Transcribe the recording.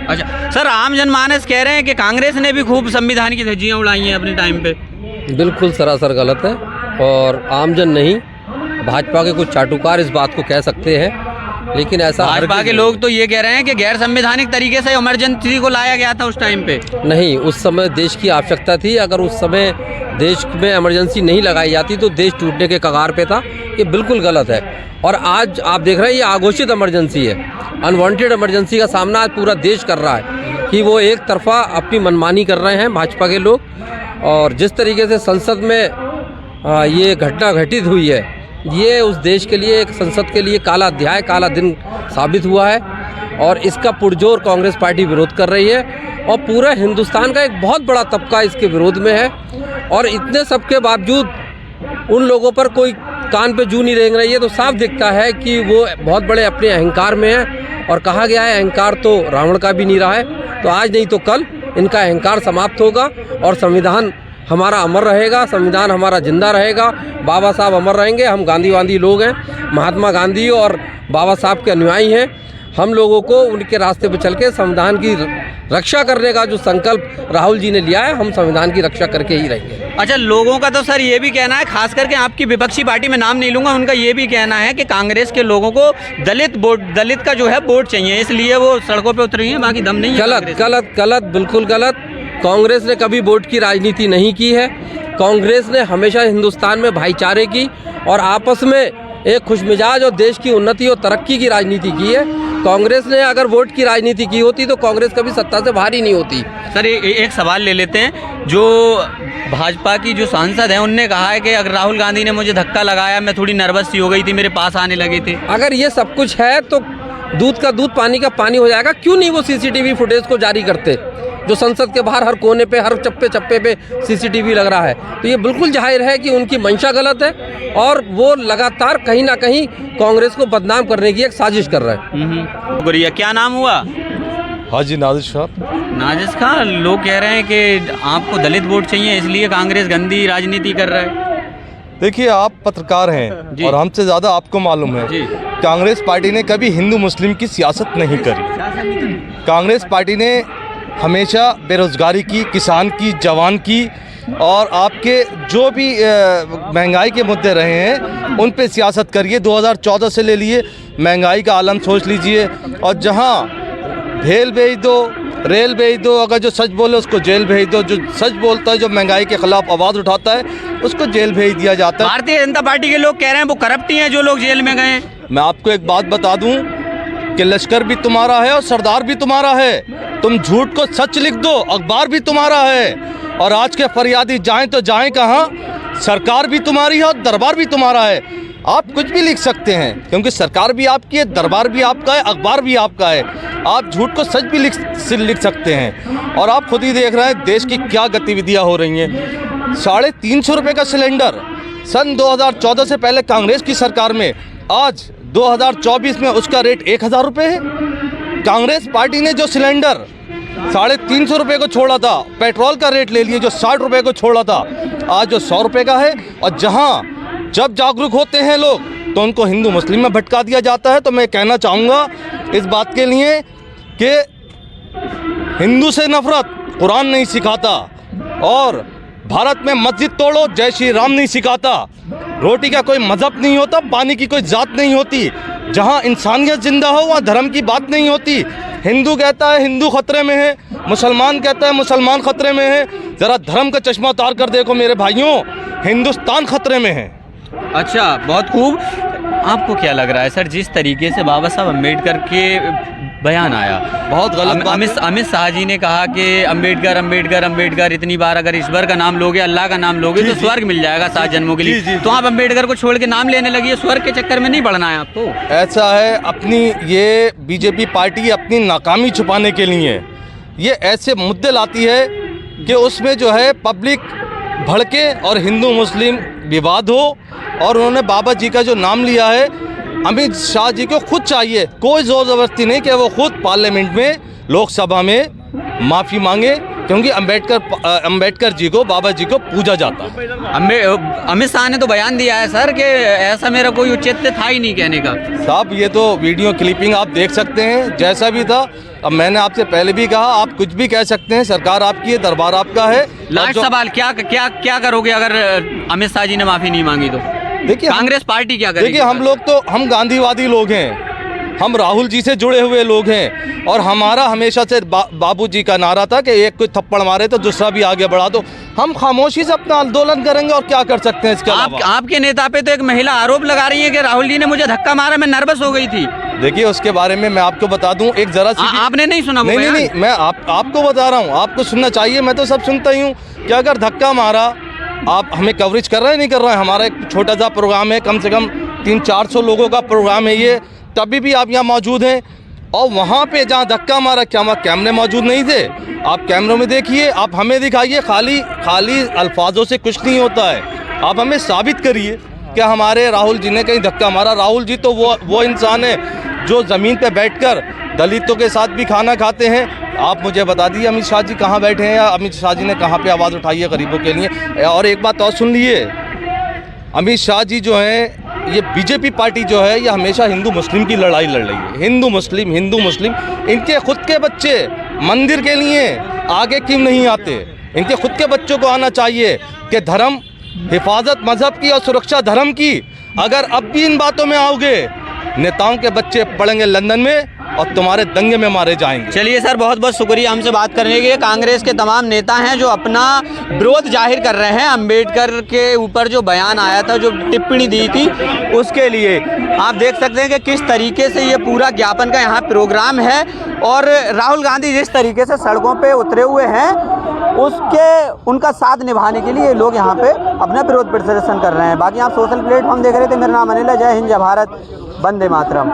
अच्छा सर, आम जनमानस कह रहे हैं कि कांग्रेस ने भी खूब संविधान की धज्जियां उड़ाई हैं अपने टाइम पे। बिल्कुल सरासर गलत है, और आमजन नहीं, भाजपा के कुछ चाटुकार इस बात को कह सकते हैं, लेकिन ऐसा भाजपा के लोग तो ये कह रहे हैं कि गैर संवैधानिक तरीके से इमरजेंसी को लाया गया था उस टाइम पे। नहीं, उस समय देश की आवश्यकता थी। अगर उस समय देश में इमरजेंसी नहीं लगाई जाती तो देश टूटने के कगार पे था। ये बिल्कुल गलत है। और आज आप देख रहे हैं ये आघोषित इमरजेंसी है, अनवांटेड इमरजेंसी का सामना आज पूरा देश कर रहा है कि वो एक तरफा अपनी मनमानी कर रहे हैं भाजपा के लोग। और जिस तरीके से संसद में ये घटना घटित हुई है, ये उस देश के लिए, एक संसद के लिए काला अध्याय, काला दिन साबित हुआ है। और इसका पुरजोर कांग्रेस पार्टी विरोध कर रही है, और पूरा हिंदुस्तान का एक बहुत बड़ा तबका इसके विरोध में है। और इतने सब के बावजूद उन लोगों पर कोई कान पे जू नहीं रेंग रही है, तो साफ दिखता है कि वो बहुत बड़े अपने अहंकार में है। और कहा गया है अहंकार तो रावण का भी नहीं रहा है, तो आज नहीं तो कल इनका अहंकार समाप्त होगा और संविधान हमारा अमर रहेगा, संविधान हमारा जिंदा रहेगा, बाबा साहब अमर रहेंगे। हम गांधीवादी लोग हैं, महात्मा गांधी और बाबा साहब के अनुयायी हैं। हम लोगों को उनके रास्ते पर चल के संविधान की रक्षा करने का जो संकल्प राहुल जी ने लिया है, हम संविधान की रक्षा करके ही रहेंगे। अच्छा, लोगों का तो सर ये भी कहना है, खास करके आपकी विपक्षी पार्टी में नाम नहीं लूंगा, उनका ये भी कहना है कि कांग्रेस के लोगों को दलित का जो है वोट चाहिए, इसलिए वो सड़कों पे उतरी हैं, बाकी दम नहीं है। गलत गलत गलत, बिल्कुल गलत। कांग्रेस ने कभी वोट की राजनीति नहीं की है। कांग्रेस ने हमेशा हिंदुस्तान में भाईचारे की और आपस में एक खुशमिजाज और देश की उन्नति और तरक्की की राजनीति की है। कांग्रेस ने अगर वोट की राजनीति की होती तो कांग्रेस कभी सत्ता से बाहर ही नहीं होती। सर एक सवाल ले लेते हैं। जो भाजपा की जो सांसद हैं उनने कहा है कि अगर राहुल गांधी ने मुझे धक्का लगाया, मैं थोड़ी नर्वस सी हो गई थी, मेरे पास आने लगे थे। अगर ये सब कुछ है तो दूध का दूध पानी का पानी हो जाएगा। क्यों नहीं वो सीसीटीवी फुटेज को जारी करते, जो संसद के बाहर हर कोने पे, हर चप्पे चप्पे पे सीसीटीवी लग रहा है। तो ये बिल्कुल जाहिर है कि उनकी मंशा गलत है और वो लगातार कहीं ना कहीं कांग्रेस को बदनाम करने की एक साजिश कर रहे हैं। गुरिया, क्या नाम हुआ? हाजी नाजिश खान। नाजिश खान, लोग कह रहे हैं कि आपको दलित वोट चाहिए, इसलिए कांग्रेस गंदी राजनीति कर रहा है। देखिए, आप पत्रकार हैं और हमसे ज़्यादा आपको मालूम है, कांग्रेस पार्टी ने कभी हिंदू मुस्लिम की सियासत नहीं करी। कांग्रेस पार्टी ने हमेशा बेरोजगारी की, किसान की, जवान की और आपके जो भी महंगाई के मुद्दे रहे हैं उन पे सियासत करिए। 2014 से ले लिए महंगाई का आलम सोच लीजिए। और जहां भेल भेज दो, रेल भेज दो, अगर जो सच बोले उसको जेल भेज दो, जो सच बोलता है, जो महंगाई के खिलाफ आवाज़ उठाता है, उसको जेल भेज दिया जाता है। भारतीय जनता पार्टी के लोग कह रहे हैं वो करप्ट ही हैं जो लोग जेल में गए। मैं आपको एक बात बता दूं कि लश्कर भी तुम्हारा है और सरदार भी तुम्हारा है। तुम झूठ को सच लिख दो, अखबार भी तुम्हारा है। और आज के फरियादी जाएं तो जाएं कहाँ, सरकार भी तुम्हारी है और दरबार भी तुम्हारा है। आप कुछ भी लिख सकते हैं क्योंकि सरकार भी आपकी है, दरबार भी आपका है, अखबार भी आपका है। आप झूठ को सच भी लिख सकते हैं। और आप खुद ही देख रहे हैं देश की क्या गतिविधियाँ हो रही हैं। 350 रुपये का सिलेंडर सन 2014 से पहले कांग्रेस की सरकार में, आज 2024 में उसका रेट 1000 रुपये है। कांग्रेस पार्टी ने जो सिलेंडर 350 रुपये को छोड़ा था, पेट्रोल का रेट ले लिए जो 60 रुपये को छोड़ा था, आज जो 100 रुपये का है। और जहां जब जागरूक होते हैं लोग तो उनको हिंदू मुस्लिम में भटका दिया जाता है। तो मैं कहना चाहूँगा इस बात के लिए कि हिंदू से नफरत कुरान नहीं सिखाता और भारत में मस्जिद तोड़ो जय श्री राम नहीं सिखाता। रोटी का कोई मजहब नहीं होता, पानी की कोई जात नहीं होती। जहाँ इंसानियत जिंदा हो वहाँ धर्म की बात नहीं होती। हिंदू कहता है हिंदू खतरे में है, मुसलमान कहता है मुसलमान खतरे में है। ज़रा धर्म का चश्मा उतार कर देखो मेरे भाइयों, हिंदुस्तान खतरे में है। अच्छा, बहुत खूब। आपको क्या लग रहा है सर, जिस तरीके से बाबा साहब अम्बेडकर के बयान आया, बहुत गलत। अमित शाह जी ने कहा कि अम्बेडकर अम्बेडकर अम्बेडकर, इतनी बार अगर ईश्वर का नाम लोगे, अल्लाह का नाम लोगे तो स्वर्ग मिल जाएगा 7 जन्मों के लिए। तो आप अम्बेडकर को छोड़ के नाम लेने लगी, स्वर्ग के चक्कर में नहीं पड़ना है आपको। ऐसा है, अपनी ये बीजेपी पार्टी अपनी नाकामी छुपाने के लिए ये ऐसे मुद्दे लाती है कि उसमें जो है पब्लिक भड़के और हिंदू मुस्लिम विवाद हो। और उन्होंने बाबा जी का जो नाम लिया है, अमित शाह जी को खुद चाहिए, कोई ज़ोर ज़बरदस्ती नहीं कि वो खुद पार्लियामेंट में, लोकसभा में माफ़ी मांगे क्योंकि अंबेडकर जी को, बाबा जी को पूजा जाता है। अमित शाह ने तो बयान दिया है सर कि ऐसा मेरा कोई औचित्य था ही नहीं कहने का। साहब ये तो वीडियो क्लिपिंग आप देख सकते हैं, जैसा भी था। अब मैंने आपसे पहले भी कहा, आप कुछ भी कह सकते हैं, सरकार आपकी है, दरबार आपका है। लास्ट सवाल, क्या करोगे अगर अमित शाह जी ने माफी नहीं मांगी तो? देखिए कांग्रेस पार्टी क्या करेगी? देखिए हम गांधीवादी लोग हैं, हम राहुल जी से जुड़े हुए लोग हैं, और हमारा हमेशा से बाबू जी का नारा था कि एक कोई थप्पड़ मारे तो दूसरा भी आगे बढ़ा दो। हम खामोशी से अपना आंदोलन करेंगे और क्या कर सकते हैं इसके अलावा। आपके नेता पे तो एक महिला आरोप लगा रही है कि राहुल जी ने मुझे धक्का मारा, मैं नर्वस हो गई थी। देखिए उसके बारे में मैं आपको बता दूं, एक जरा सी आपने नहीं सुना? नहीं, मैं आपको बता रहा हूँ, आपको सुनना चाहिए, मैं तो सब सुनता ही हूँ कि अगर धक्का मारा, आप हमें कवरेज कर रहे हैं नहीं कर रहे हैं, हमारा एक छोटा सा प्रोग्राम है, कम से कम 300-400 लोगों का प्रोग्राम है ये, तभी भी आप यहाँ मौजूद हैं। और वहाँ पे जहाँ धक्का मारा, क्या वहाँ कैमरे मौजूद नहीं थे? आप कैमरों में देखिए, आप हमें दिखाइए, खाली अल्फाजों से कुछ नहीं होता है। आप हमें साबित करिए कि हमारे राहुल जी ने कहीं धक्का मारा। राहुल जी तो वो इंसान है जो ज़मीन पे बैठकर दलितों के साथ भी खाना खाते हैं। आप मुझे बता दीजिए अमित शाह जी कहाँ बैठे हैं, या अमित शाह जी ने कहाँ पे आवाज़ उठाई है गरीबों के लिए? और एक बात और सुन लिए, अमित शाह जी जो हैं, ये बीजेपी पार्टी जो है, ये हमेशा हिंदू मुस्लिम की लड़ाई लड़ रही है। हिंदू मुस्लिम। इनके खुद के बच्चे मंदिर के लिए आगे क्यों नहीं आते? इनके खुद के बच्चों को आना चाहिए कि धर्म हिफाजत मजहब की और सुरक्षा धर्म की। अगर अब भी इन बातों में आओगे, नेताओं के बच्चे पढ़ेंगे लंदन में और तुम्हारे दंगे में मारे जाएंगे। चलिए सर, बहुत बहुत शुक्रिया हमसे बात करने के लिए। कांग्रेस के तमाम नेता हैं जो अपना विरोध जाहिर कर रहे हैं अंबेडकर के ऊपर जो बयान आया था, जो टिप्पणी दी थी, उसके लिए। आप देख सकते हैं कि किस तरीके से ये पूरा ज्ञापन का यहाँ प्रोग्राम है, और राहुल गांधी जिस तरीके से सड़कों पे उतरे हुए हैं, उनका साथ निभाने के लिए लोग यहाँ पे अपना विरोध प्रदर्शन कर रहे हैं। बाकी आप सोशल प्लेटफॉर्म देख रहे थे। मेरा नाम अनिल है। जय हिंद, जय भारत, वंदे मातरम।